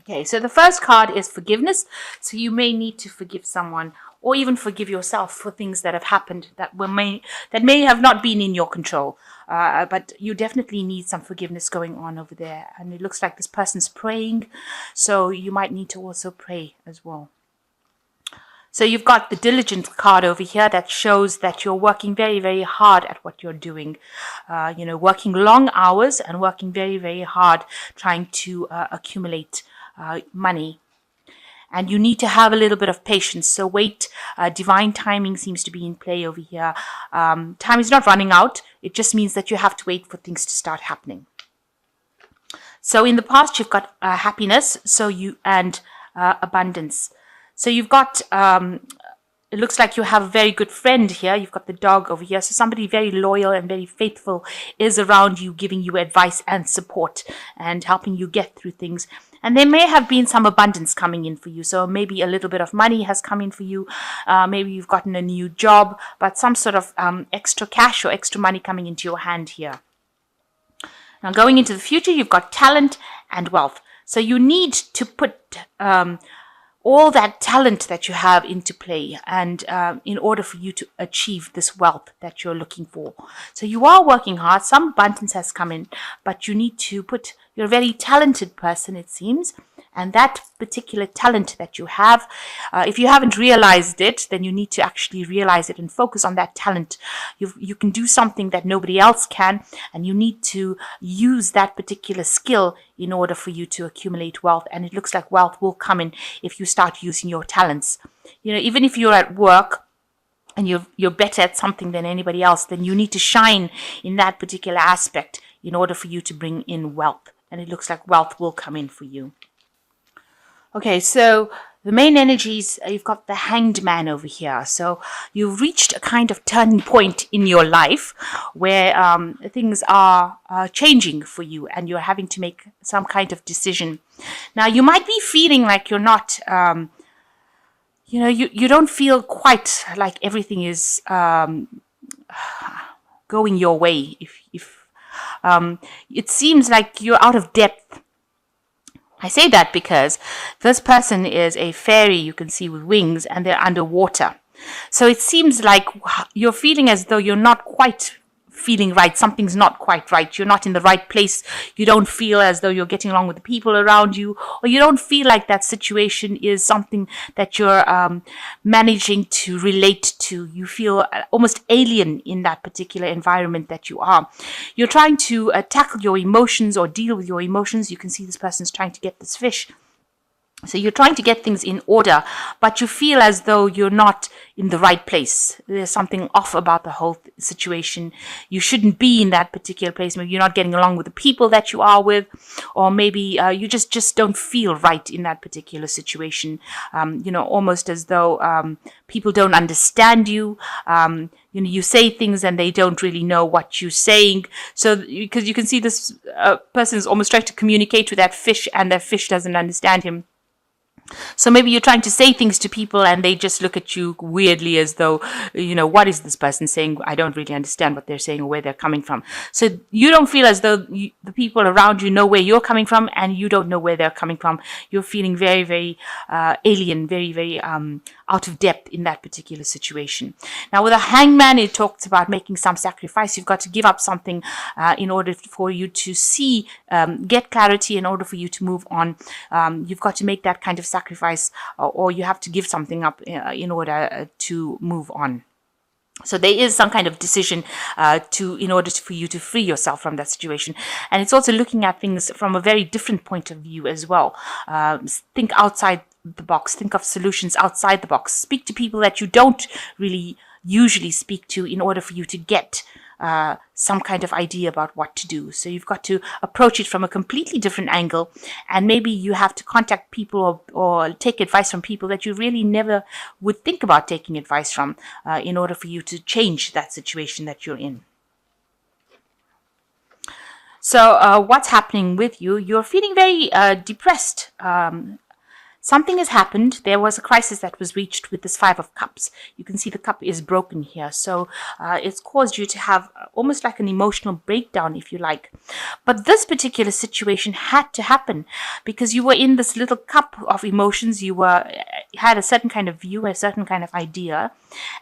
Okay, so the first card is forgiveness. So you may need to forgive someone, or even forgive yourself for things that have happened that may have not been in your control. But you definitely need some forgiveness going on over there. And it looks like this person's praying, so you might need to also pray as well. So you've got the diligent card over here that shows that you're working very, very hard at what you're doing. Working long hours and working very, very hard trying to accumulate money. And you need to have a little bit of patience. So wait, divine timing seems to be in play over here. Time is not running out. It just means that you have to wait for things to start happening. So in the past, you've got happiness, and abundance. So you've got, it looks like you have a very good friend here. You've got the dog over here. So somebody very loyal and very faithful is around you, giving you advice and support and helping you get through things. And there may have been some abundance coming in for you. So maybe a little bit of money has come in for you. Maybe you've gotten a new job, but some sort of extra cash or extra money coming into your hand here. Now going into the future, you've got talent and wealth. So you need to put all that talent that you have into play, and in order for you to achieve this wealth that you're looking for. So you are working hard. Some abundance has come in, but you need to you're a very talented person, it seems. And that particular talent that you have, if you haven't realized it, then you need to actually realize it and focus on that talent. You can do something that nobody else can, and you need to use that particular skill in order for you to accumulate wealth. And it looks like wealth will come in if you start using your talents. Even if you're at work and you're better at something than anybody else, then you need to shine in that particular aspect in order for you to bring in wealth. And it looks like wealth will come in for you. Okay, so the main energies, you've got the Hanged Man over here. So you've reached a kind of turning point in your life where things are changing for you and you're having to make some kind of decision. Now, you might be feeling like you're not, you don't feel quite like everything is going your way. If it seems like you're out of depth. I say that because this person is a fairy, you can see, with wings, and they're underwater. So it seems like you're feeling as though you're not quite feeling right. Something's not quite right. You're not in the right place. You don't feel as though you're getting along with the people around you, or you don't feel like that situation is something that you're managing to relate to. You feel almost alien in that particular environment that you are. You're trying to tackle your emotions or deal with your emotions. You can see this person's trying to get this fish. So you're trying to get things in order, but you feel as though you're not in the right place. There's something off about the whole situation. You shouldn't be in that particular place. Maybe you're not getting along with the people that you are with, or maybe you just don't feel right in that particular situation. Almost as though people don't understand you. You say things and they don't really know what you're saying. So because you can see this person is almost trying to communicate with that fish, and that fish doesn't understand him. So maybe you're trying to say things to people and they just look at you weirdly as though, what is this person saying? I don't really understand what they're saying or where they're coming from. So you don't feel as though the people around you know where you're coming from, and you don't know where they're coming from. You're feeling very, very alien, very, very out of depth in that particular situation. Now, with a hangman, it talks about making some sacrifice. You've got to give up something in order for you to see, get clarity, in order for you to move on. You've got to make that kind of sacrifice, or you have to give something up in order to move on. So there is some kind of decision in order for you to free yourself from that situation. And it's also looking at things from a very different point of view as well. Think outside the box. Think of solutions outside the box. Speak to people that you don't really usually speak to in order for you to get some kind of idea about what to do. So you've got to approach it from a completely different angle, and maybe you have to contact people or take advice from people that you really never would think about taking advice from in order for you to change that situation that you're in. So what's happening with you? You're feeling very depressed. Something has happened. There was a crisis that was reached with this Five of Cups. You can see the cup is broken here. So it's caused you to have almost like an emotional breakdown, if you like. But this particular situation had to happen because you were in this little cup of emotions. You had a certain kind of view, a certain kind of idea,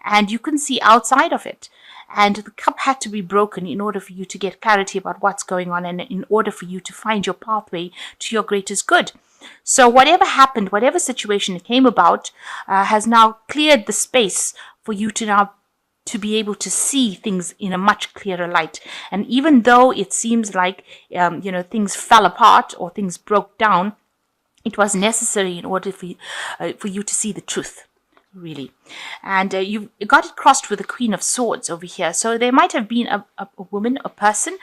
and you couldn't see outside of it. And the cup had to be broken in order for you to get clarity about what's going on and in order for you to find your pathway to your greatest good. So whatever happened, whatever situation came about, has now cleared the space for you to now to be able to see things in a much clearer light. And even though it seems like, things fell apart or things broke down, it was necessary in order for you to see the truth. Really. And you've got it crossed with the Queen of Swords over here. So there might have been a woman, a person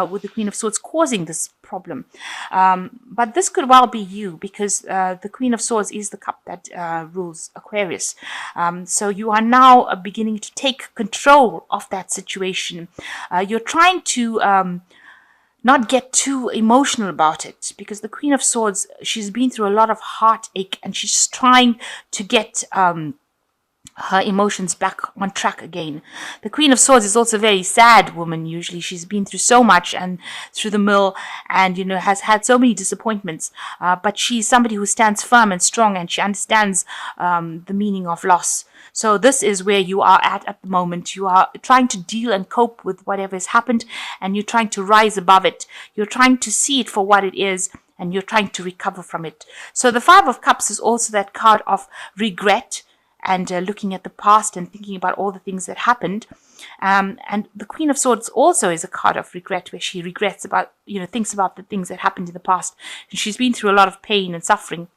with the Queen of Swords causing this problem. But this could well be you because the Queen of Swords is the cup that rules Aquarius. So you are now beginning to take control of that situation. You're trying to not get too emotional about it because the Queen of Swords, she's been through a lot of heartache and she's trying to get her emotions back on track again. The Queen of Swords is also a very sad woman usually. She's been through so much and through the mill and, has had so many disappointments. But she's somebody who stands firm and strong and she understands the meaning of loss. So this is where you are at the moment. You are trying to deal and cope with whatever has happened and you're trying to rise above it. You're trying to see it for what it is and you're trying to recover from it. So the Five of Cups is also that card of regret and looking at the past and thinking about all the things that happened. And the Queen of Swords also is a card of regret where she regrets about, thinks about the things that happened in the past. And she's been through a lot of pain and suffering.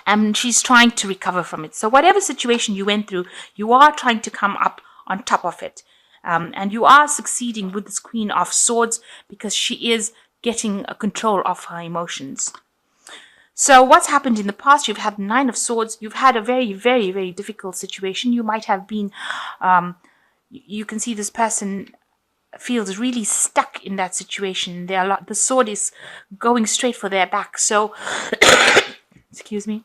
And she's trying to recover from it. So whatever situation you went through, you are trying to come up on top of it. And you are succeeding with this Queen of Swords because she is getting a control of her emotions. So what's happened in the past? You've had the Nine of Swords. You've had a very, very, very difficult situation. You might have been, you can see this person feels really stuck in that situation. The sword is going straight for their back. So, excuse me.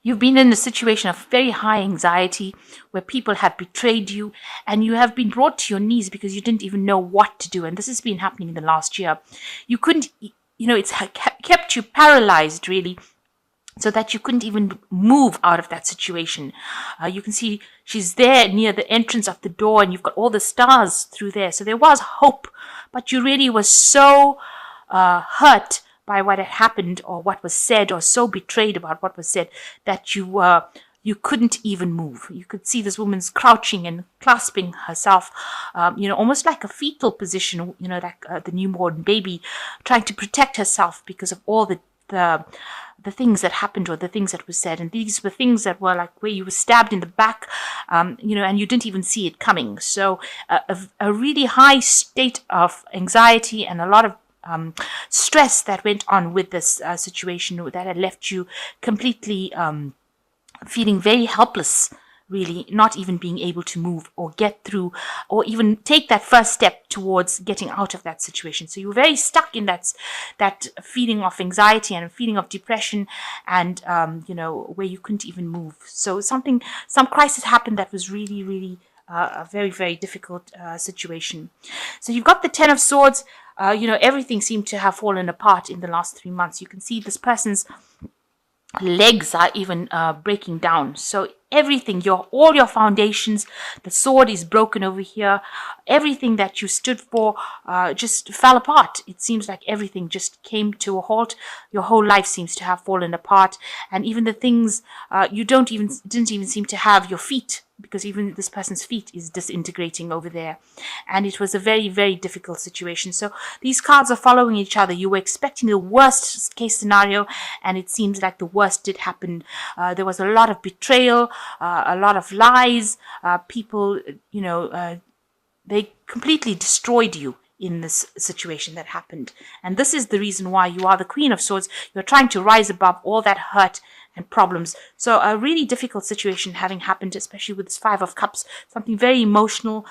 You've been in a situation of very high anxiety where people have betrayed you and you have been brought to your knees because you didn't even know what to do. And this has been happening in the last year. You couldn't, it's kept you paralyzed really so that you couldn't even move out of that situation. You can see she's there near the entrance of the door and you've got all the stars through there. So there was hope, but you really was so hurt by what had happened or what was said or so betrayed about what was said that you couldn't even move. You could see this woman's crouching and clasping herself, almost like a fetal position, like the newborn baby trying to protect herself because of all the things that happened or the things that were said. And these were things that were like where you were stabbed in the back, and you didn't even see it coming. So a really high state of anxiety and a lot of stress that went on with this situation that had left you completely feeling very helpless, really, not even being able to move or get through or even take that first step towards getting out of that situation. So you were very stuck in that feeling of anxiety and a feeling of depression and, where you couldn't even move. So some crisis happened that was really, really a very, very difficult situation. So you've got the Ten of Swords. Everything seemed to have fallen apart in the last 3 months. You can see this person's legs are even breaking down. So everything, all your foundations, the sword is broken over here. Everything that you stood for just fell apart. It seems like everything just came to a halt. Your whole life seems to have fallen apart. And even the things you didn't even seem to have your feet, because even this person's feet is disintegrating over there. And it was a very, very difficult situation. So these cards are following each other. You were expecting the worst case scenario, and it seems like the worst did happen. There was a lot of betrayal, a lot of lies. People, they completely destroyed you in this situation that happened. And this is the reason why you are the Queen of Swords. You're trying to rise above all that hurt and problems. So a really difficult situation having happened, especially with this Five of Cups, something very emotional,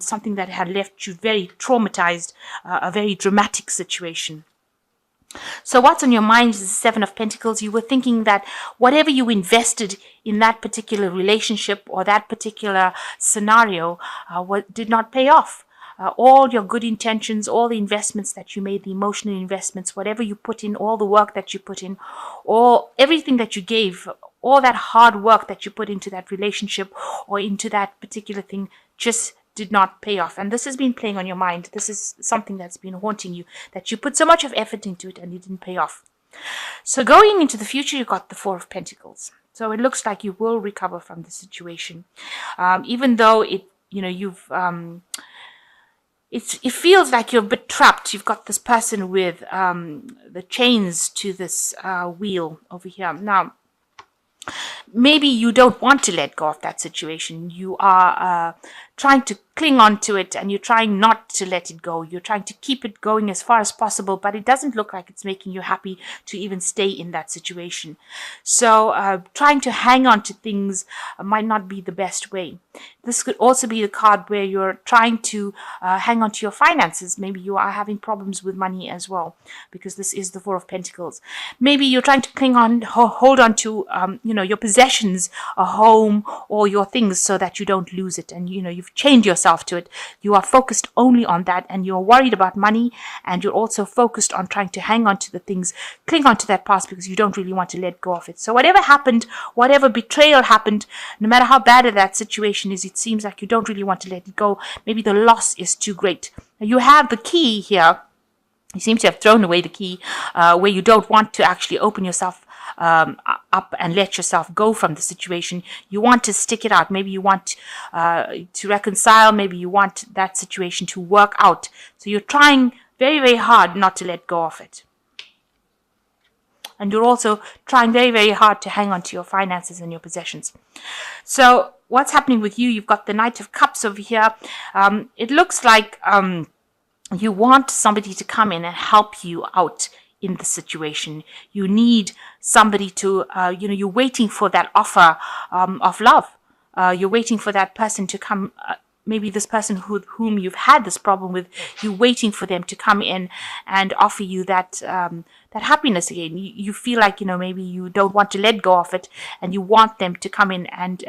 something that had left you very traumatized, a very dramatic situation. So what's on your mind is the Seven of Pentacles. You were thinking that whatever you invested in that particular relationship or that particular scenario did not pay off. All your good intentions, all the investments that you made, the emotional investments, whatever you put in, all the work that you put in, all everything that you gave, all that hard work that you put into that relationship or into that particular thing just did not pay off. And this has been playing on your mind. This is something that's been haunting you, that you put so much of effort into it and it didn't pay off. So going into the future, you've got the Four of Pentacles. So it looks like you will recover from the situation, even though it feels like you're a bit trapped. You've got this person with the chains to this wheel over here. Now, maybe you don't want to let go of that situation. You are trying to cling on to it and you're trying not to let it go. You're trying to keep it going as far as possible, but it doesn't look like it's making you happy to even stay in that situation. So trying to hang on to things might not be the best way. This could also be the card where you're trying to hang on to your finances. Maybe you are having problems with money as well, because this is the Four of Pentacles. Maybe you're trying to cling on, hold on to, your possessions, a home, or your things so that you don't lose it. And, you've chained yourself to it. You are focused only on that, and you're worried about money, and you're also focused on trying to hang on to the things, cling on to that past because you don't really want to let go of it. So whatever happened, whatever betrayal happened, no matter how bad that situation is, it seems like you don't really want to let it go. Maybe the loss is too great. Now you have the key here. You seem to have thrown away the key where you don't want to actually open yourself up and let yourself go from the situation. You want to stick it out. Maybe you want to reconcile. Maybe you want that situation to work out. So you're trying very, very hard not to let go of it. And you're also trying very, very hard to hang on to your finances and your possessions. So what's happening with you? You've got the Knight of Cups over here. It looks like you want somebody to come in and help you out in the situation. You need somebody to, you're waiting for that offer of love. You're waiting for that person to come. Maybe this person whom you've had this problem with, you're waiting for them to come in and offer you that that happiness again. You feel like, maybe you don't want to let go of it, and you want them to come in and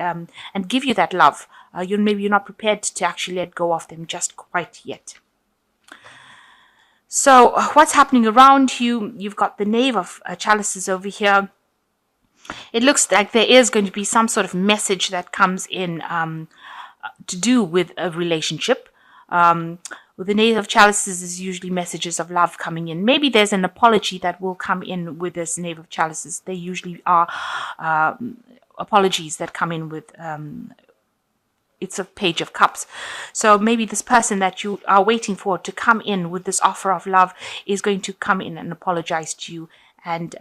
give you that love. Maybe you're not prepared to actually let go of them just quite yet. So what's happening around you? You've got the Knave of Chalices over here. It looks like there is going to be some sort of message that comes in to do with a relationship. With the Knave of Chalices is usually messages of love coming in. Maybe there's an apology that will come in with this Knave of Chalices. They usually are apologies that come in with it's a Page of Cups. So maybe this person that you are waiting for to come in with this offer of love is going to come in and apologize to you and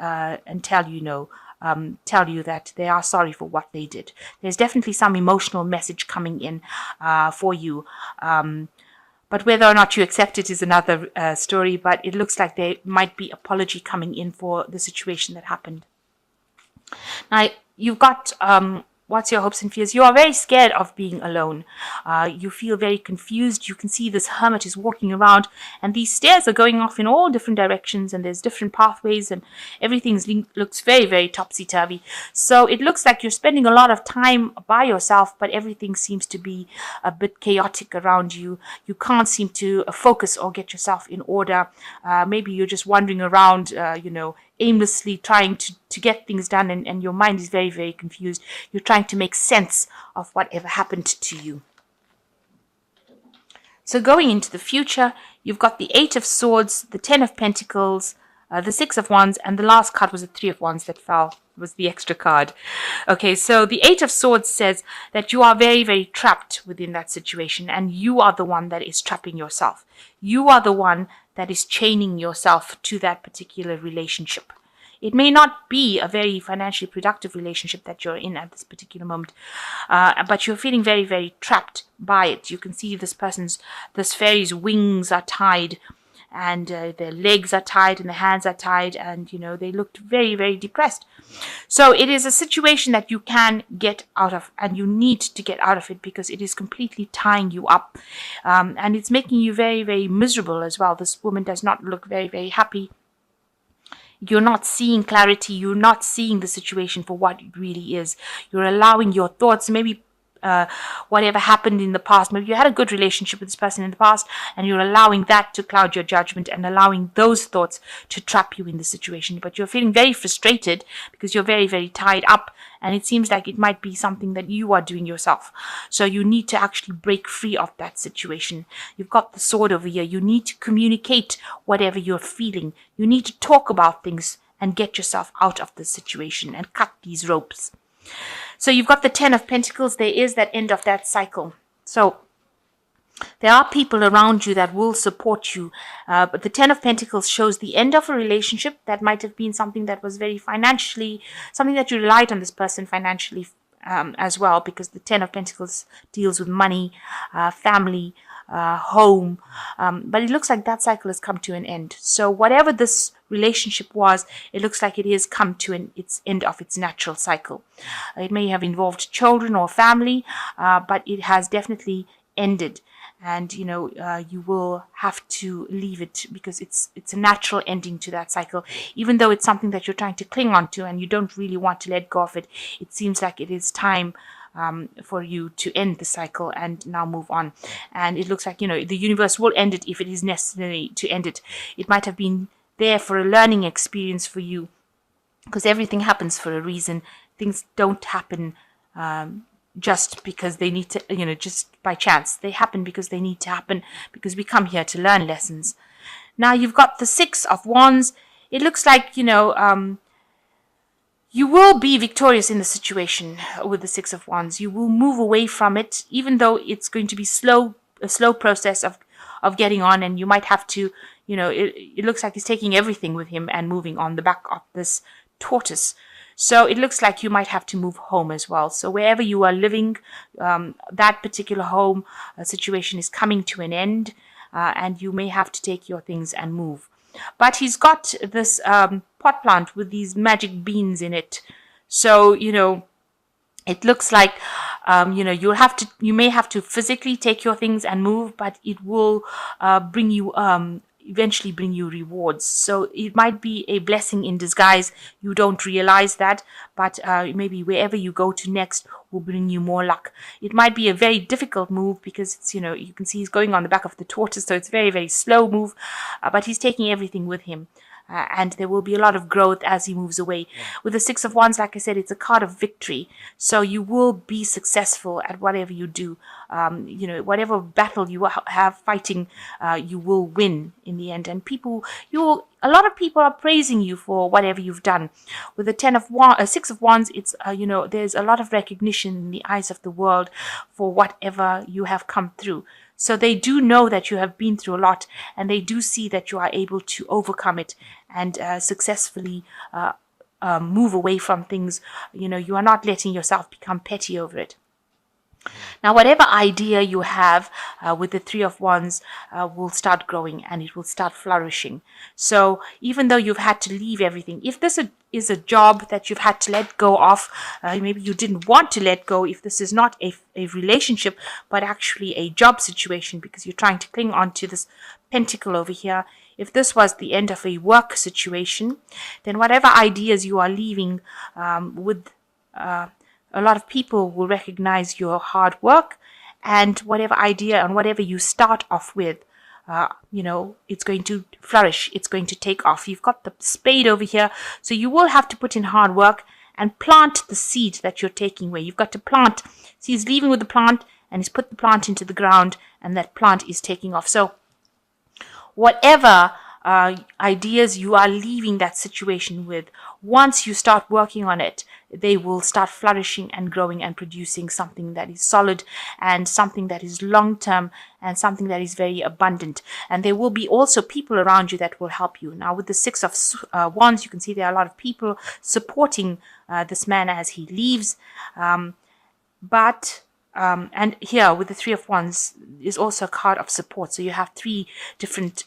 tell you that they are sorry for what they did. There's definitely some emotional message coming in for you. But whether or not you accept it is another story. But it looks like there might be apology coming in for the situation that happened. Now, you've got what's your hopes and fears? You are very scared of being alone. You feel very confused. You can see this hermit is walking around, and these stairs are going off in all different directions, and there's different pathways, and everything looks very, very topsy-turvy. So it looks like you're spending a lot of time by yourself, but everything seems to be a bit chaotic around you. You can't seem to focus or get yourself in order. Maybe you're just wandering around, aimlessly trying to get things done, and your mind is very, very confused. You're trying to make sense of whatever happened to you. So going into the future, you've got the Eight of Swords, the Ten of Pentacles, the Six of Wands, and the last card was the Three of Wands that fell, was the extra card. Okay, so the Eight of Swords says that you are very, very trapped within that situation, and you are the one that is trapping yourself. You are the one that is chaining yourself to that particular relationship. It may not be a very financially productive relationship that you're in at this particular moment, but you're feeling very, very trapped by it. You can see this fairy's wings are tied, and their legs are tied, and their hands are tied, and they looked very, very depressed. So it is a situation that you can get out of, and you need to get out of it, because it is completely tying you up, and it's making you very, very miserable as well. This woman does not look very, very happy. You're not seeing clarity. You're not seeing the situation for what it really is. You're allowing your thoughts, maybe whatever happened in the past. Maybe you had a good relationship with this person in the past, and you're allowing that to cloud your judgment and allowing those thoughts to trap you in the situation. But you're feeling very frustrated because you're very, very tied up, and it seems like it might be something that you are doing yourself. So you need to actually break free of that situation. You've got the sword over here. You need to communicate whatever you're feeling. You need to talk about things and get yourself out of the situation and cut these ropes. So you've got the 10 of Pentacles. There is that end of that cycle. So there are people around you that will support you. But the 10 of Pentacles shows the end of a relationship. That might have been something that was very financially, something that you relied on this person financially as well, because the 10 of Pentacles deals with money, family, home. But it looks like that cycle has come to an end. So whatever this relationship was, it looks like it has come to its end of its natural cycle. It may have involved children or family, but it has definitely ended. And you will have to leave it because it's a natural ending to that cycle. Even though it's something that you're trying to cling on to and you don't really want to let go of it, it seems like it is time for you to end the cycle and now move on. And it looks like the universe will end it if it is necessary to end it. It might have been there for a learning experience for you, because everything happens for a reason. Things don't happen just because they need to, just by chance. They happen because they need to happen, because we come here to learn lessons. Now you've got the 6 of Wands. It looks like, you will be victorious in the situation with the 6 of Wands. You will move away from it, even though it's going to be a slow process of getting on, and you might have to, it looks like he's taking everything with him and moving on the back of this tortoise. So it looks like you might have to move home as well. So wherever you are living, that particular home situation is coming to an end, and you may have to take your things and move. But he's got this pot plant with these magic beans in it. So, it looks like, you may have to physically take your things and move, but it will eventually bring you rewards. So it might be a blessing in disguise. You don't realize that, but maybe wherever you go to next will bring you more luck. It might be a very difficult move because it's, you can see he's going on the back of the tortoise, so it's a very, very slow move, but he's taking everything with him. And there will be a lot of growth as he moves away. With the 6 of Wands, like I said, it's a card of victory. So you will be successful at whatever you do. Whatever battle you have fighting, you will win in the end. And a lot of people are praising you for whatever you've done. With the 6 of Wands, it's there's a lot of recognition in the eyes of the world for whatever you have come through. So they do know that you have been through a lot, and they do see that you are able to overcome it and successfully move away from things. You are not letting yourself become petty over it. Now, whatever idea you have with the 3 of Wands will start growing and it will start flourishing. So even though you've had to leave everything, if this is a job that you've had to let go of, maybe you didn't want to let go, if this is not a relationship, but actually a job situation because you're trying to cling on to this pentacle over here, if this was the end of a work situation, then whatever ideas you are leaving with a lot of people will recognize your hard work, and whatever idea and whatever you start off with, it's going to flourish. It's going to take off. You've got the spade over here, so you will have to put in hard work and plant the seed that you're taking away. You've got to plant. See, he's leaving with the plant, and he's put the plant into the ground, and that plant is taking off. So whatever ideas you are leaving that situation with, once you start working on it, they will start flourishing and growing and producing something that is solid and something that is long-term and something that is very abundant. And there will be also people around you that will help you. Now, with the 6 of Wands, you can see there are a lot of people supporting this man as he leaves. And here with the 3 of Wands is also a card of support. So you have 3 different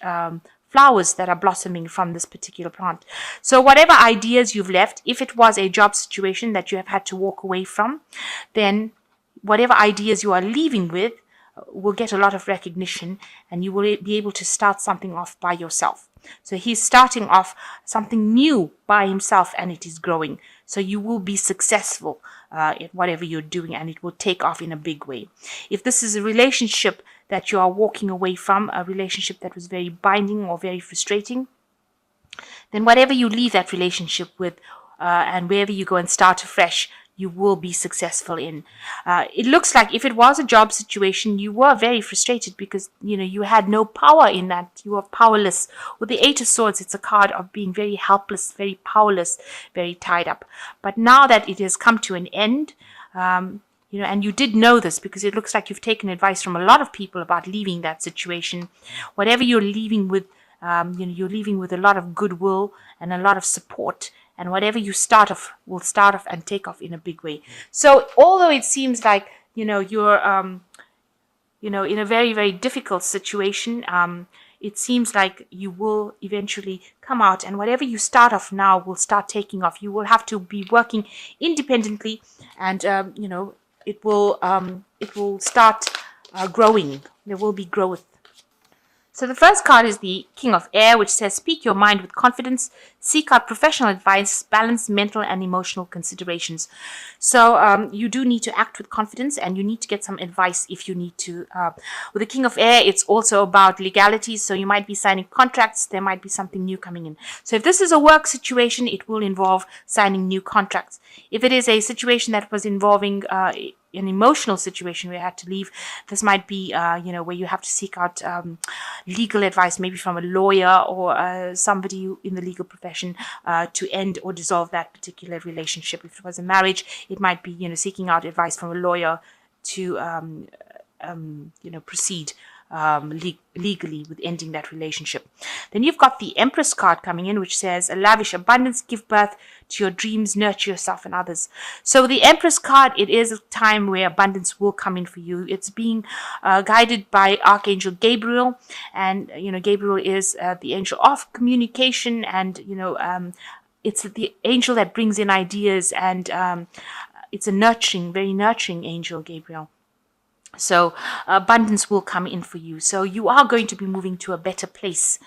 flowers that are blossoming from this particular plant. So whatever ideas you've left, if it was a job situation that you have had to walk away from, then whatever ideas you are leaving with, will get a lot of recognition, and you will be able to start something off by yourself. So he's starting off something new by himself, and it is growing. So you will be successful at whatever you're doing, and it will take off in a big way. If this is a relationship that you are walking away from, a relationship that was very binding or very frustrating, then whatever you leave that relationship with, and wherever you go and start afresh, you will be successful in. It looks like if it was a job situation, you were very frustrated because, you had no power in that. You were powerless. With the Eight of Swords, it's a card of being very helpless, very powerless, very tied up. But now that it has come to an end, and you did know this because it looks like you've taken advice from a lot of people about leaving that situation. Whatever you're leaving with, you're leaving with a lot of goodwill and a lot of support. And whatever you start off will start off and take off in a big way. So although it seems like, you're, in a very, very difficult situation, it seems like you will eventually come out, and whatever you start off now will start taking off. You will have to be working independently, and, it will start growing. There will be growth. So the first card is the King of Air, which says, speak your mind with confidence, seek out professional advice, balance mental and emotional considerations. So you do need to act with confidence, and you need to get some advice if you need to. With the King of Air, it's also about legalities. So you might be signing contracts. There might be something new coming in. So if this is a work situation, it will involve signing new contracts. If it is a situation that was involving an emotional situation where you had to leave, this might be, where you have to seek out legal advice, maybe from a lawyer or somebody in the legal profession to end or dissolve that particular relationship. If it was a marriage, it might be, seeking out advice from a lawyer to, proceed legally with ending that relationship. Then you've got the Empress card coming in, which says, a lavish abundance, give birth to your dreams, nurture yourself and others. So the Empress card, it is a time where abundance will come in for you. It's being guided by Archangel Gabriel, and Gabriel is the angel of communication, and it's the angel that brings in ideas, and it's a very nurturing angel, Gabriel. So abundance will come in for you. So you are going to be moving to a better place,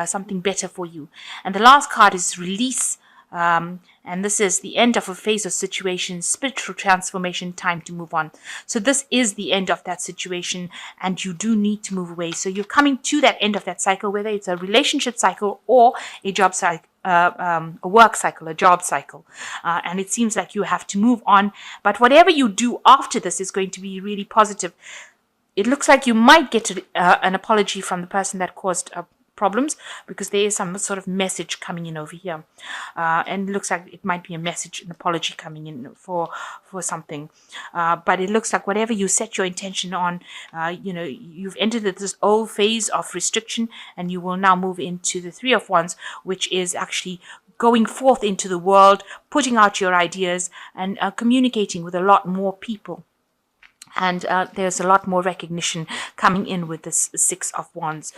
something better for you. And the last card is release. And this is the end of a phase of situation, spiritual transformation, time to move on. So this is the end of that situation, and you do need to move away. So you're coming to that end of that cycle, whether it's a relationship cycle or a job cycle. A work cycle, a job cycle, and it seems like you have to move on. But whatever you do after this is going to be really positive. It looks like you might get an apology from the person that caused problems, because there is some sort of message coming in over here, and it looks like it might be a message, an apology coming in for something, but it looks like whatever you set your intention on, you've entered this old phase of restriction, and you will now move into the Three of Wands, which is actually going forth into the world, putting out your ideas, and communicating with a lot more people. And there's a lot more recognition coming in with this Six of Wands.